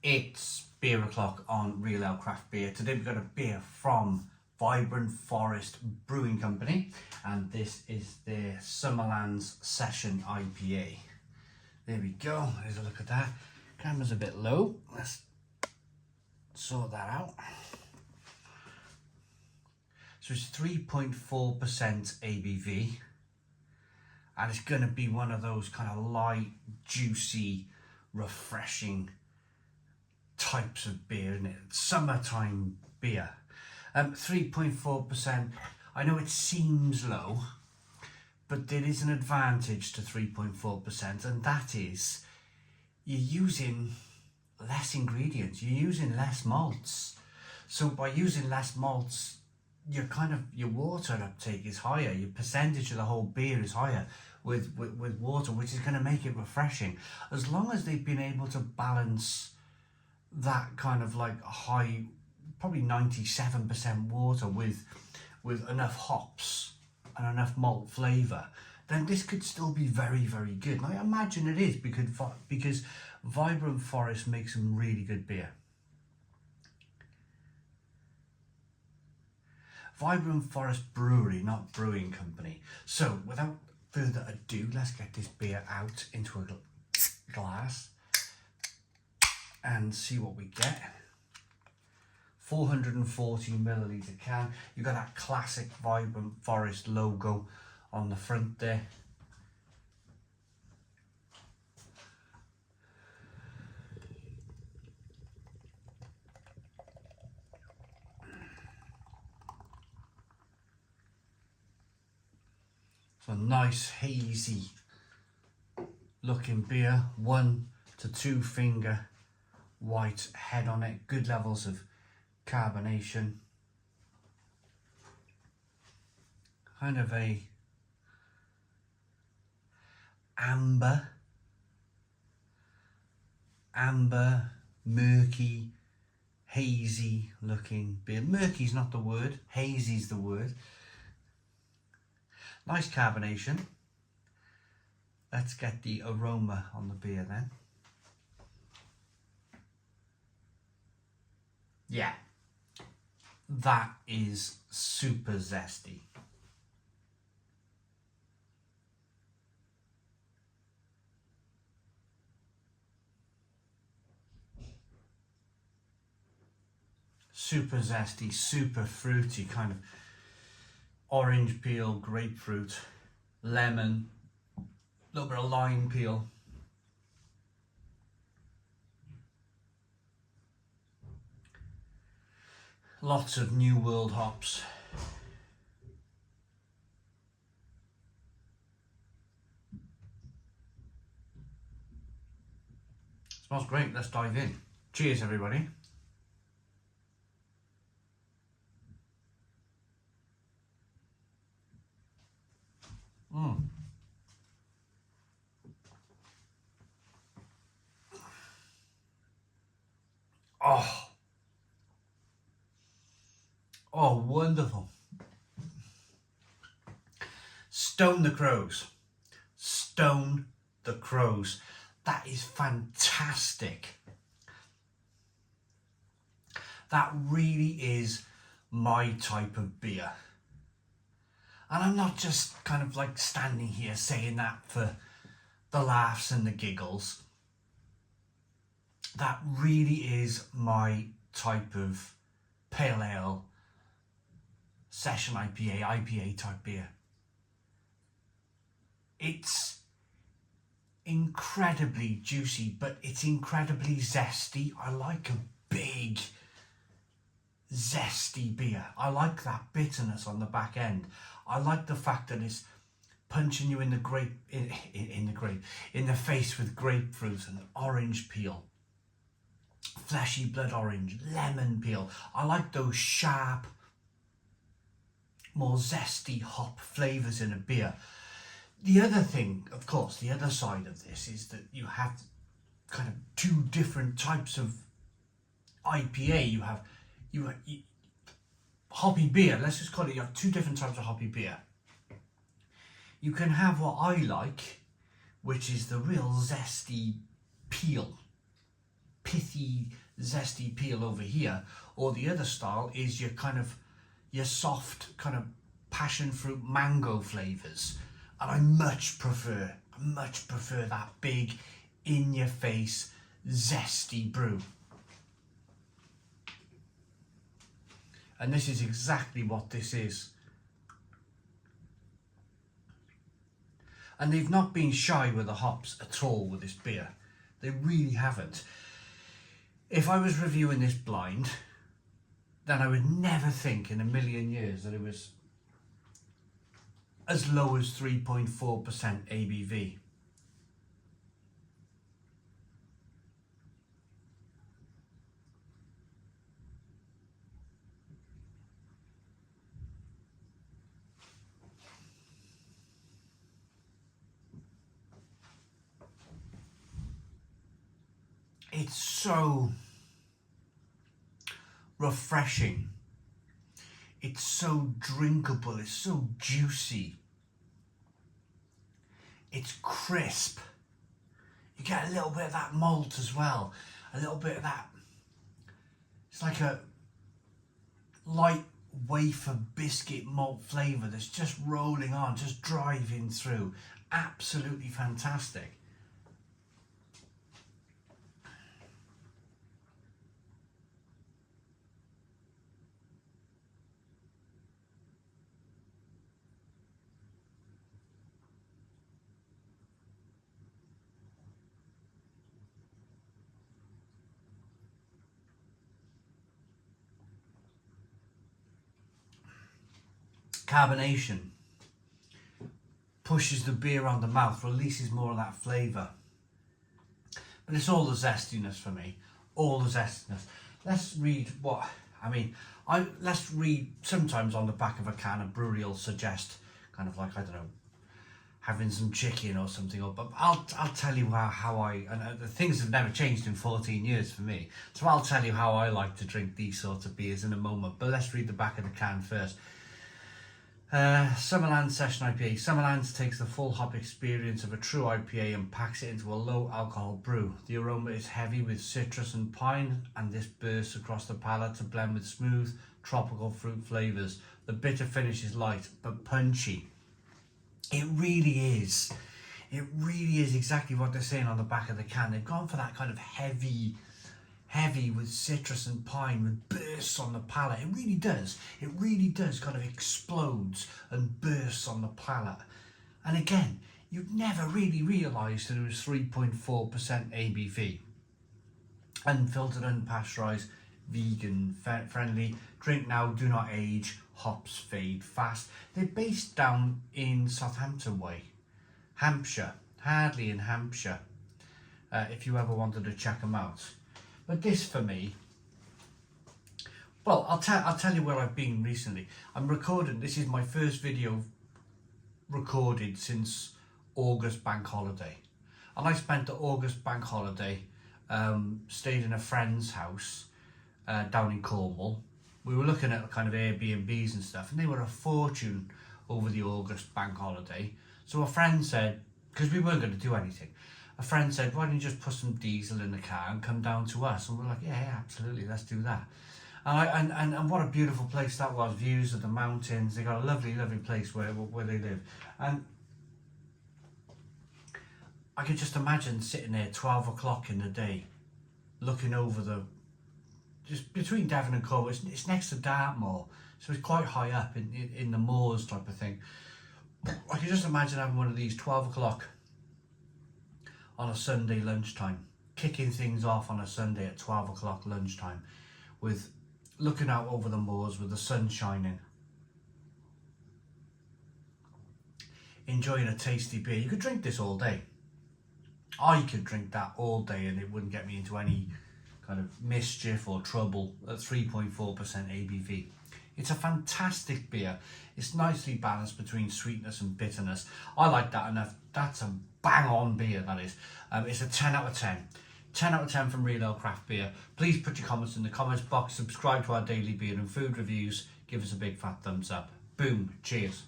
It's beer o'clock on Real Ale Craft Beer. Today we've got a beer from Vibrant Forest Brewing Company, and this is their Summerlands Session IPA. There we go, there's a look at that. Camera's a bit low, let's sort that out. So it's 3.4% ABV, and it's going to be one of those kind of light, juicy, refreshing types of beer, isn't it? Summertime beer. 3.4%. I know it seems low, but there is an advantage to 3.4%, and that is you're using less ingredients, you're using less malts. So by using less malts, your water uptake is higher, your percentage of the whole beer is higher with water, which is going to make it refreshing. As long as they've been able to balance that kind of like high, probably 97% water with enough hops and enough malt flavour, then this could still be very, very good. And I imagine it is because Vibrant Forest makes some really good beer. Vibrant Forest Brewery, not Brewing Company. So without further ado, let's get this beer out into a glass and see what we get. 440 milliliter can. You've got that classic Vibrant Forest logo on the front there. So nice hazy looking beer, 1 to 2 finger white head on it, good levels of carbonation, kind of a amber, murky, hazy looking beer. Murky's not the word, hazy's the word. Nice carbonation. Let's get the aroma on the beer then. Yeah, that is super zesty. Super zesty, super fruity, kind of orange peel, grapefruit, lemon, a little bit of lime peel. Lots of New World hops. Smells great, let's dive in. Cheers everybody. Oh, wonderful. Stone the crows. Stone the crows. That is fantastic. That really is my type of beer. And I'm not just kind of like standing here saying that for the laughs and the giggles. That really is my type of pale ale, session IPA type beer. It's incredibly juicy, but it's incredibly zesty. I like a big, zesty beer. I like that bitterness on the back end. I like the fact that it's punching you in the face with grapefruit and orange peel, fleshy blood orange, lemon peel. I like those sharp, more zesty hop flavours in a beer. The other thing, of course, the other side of this is that you have kind of two different types of IPA. You have hoppy beer, let's just call it, you have two different types of hoppy beer. You can have what I like, which is the real zesty pithy, zesty peel over here, or the other style is your soft kind of passion fruit mango flavours. And I much prefer that big, in your face, zesty brew. And this is exactly what this is. And they've not been shy with the hops at all with this beer. They really haven't. If I was reviewing this blind, then I would never think in a million years that it was as low as 3.4% ABV. It's so refreshing. It's so drinkable. It's so juicy. It's crisp. You get a little bit of that malt as well. A little bit of that. It's like a light wafer biscuit malt flavour that's just rolling on, just driving through. Absolutely fantastic. Carbonation pushes the beer on the mouth, releases more of that flavour. But it's all the zestiness for me, all the zestiness. Let's read what, let's read, sometimes on the back of a can, a brewery will suggest kind of like, I don't know, having some chicken or something, but I'll tell you how and the things have never changed in 14 years for me. So I'll tell you how I like to drink these sorts of beers in a moment, but let's read the back of the can first. Summerlands Session IPA. Summerlands takes the full hop experience of a true IPA and packs it into a low alcohol brew. The aroma is heavy with citrus and pine, and this bursts across the palate to blend with smooth tropical fruit flavours. The bitter finish is light but punchy. It really is. It really is exactly what they're saying on the back of the can. They've gone for that kind of heavy with citrus and pine, with bursts on the palate. It really does kind of explodes and bursts on the palate. And again, you'd never really realised that it was 3.4% ABV. Unfiltered, unpasteurised, vegan friendly. Drink now, do not age. Hops fade fast. They're based down in Southampton way, Hampshire, Hardly in Hampshire, if you ever wanted to check them out. But this for me, well, I'll tell you where I've been recently. I'm recording, this is my first video recorded since August bank holiday. And I spent the August bank holiday, stayed in a friend's house down in Cornwall. We were looking at kind of Airbnbs and stuff, and they were a fortune over the August bank holiday. So a friend said, because we weren't going to do anything, a friend said, why don't you just put some diesel in the car and come down to us? And we're like, yeah, absolutely, let's do that. And what a beautiful place that was, views of the mountains. They got a lovely place where they live. And I could just imagine sitting there 12 o'clock in the day, looking over just between Devon and Cornwall. It's next to Dartmoor, so it's quite high up in the moors type of thing. I could just imagine having one of these 12 o'clock on a Sunday lunchtime, kicking things off on a Sunday at 12 o'clock lunchtime, with looking out over the moors with the sun shining, enjoying a tasty beer. You could drink this all day. I could drink that all day and it wouldn't get me into any kind of mischief or trouble at 3.4% ABV. It's a fantastic beer. It's nicely balanced between sweetness and bitterness. I like that enough. That's a bang on beer, that is. It's a 10 out of 10. 10 out of 10 from Real Ale Craft Beer. Please put your comments in the comments box. Subscribe to our daily beer and food reviews. Give us a big fat thumbs up. Boom. Cheers.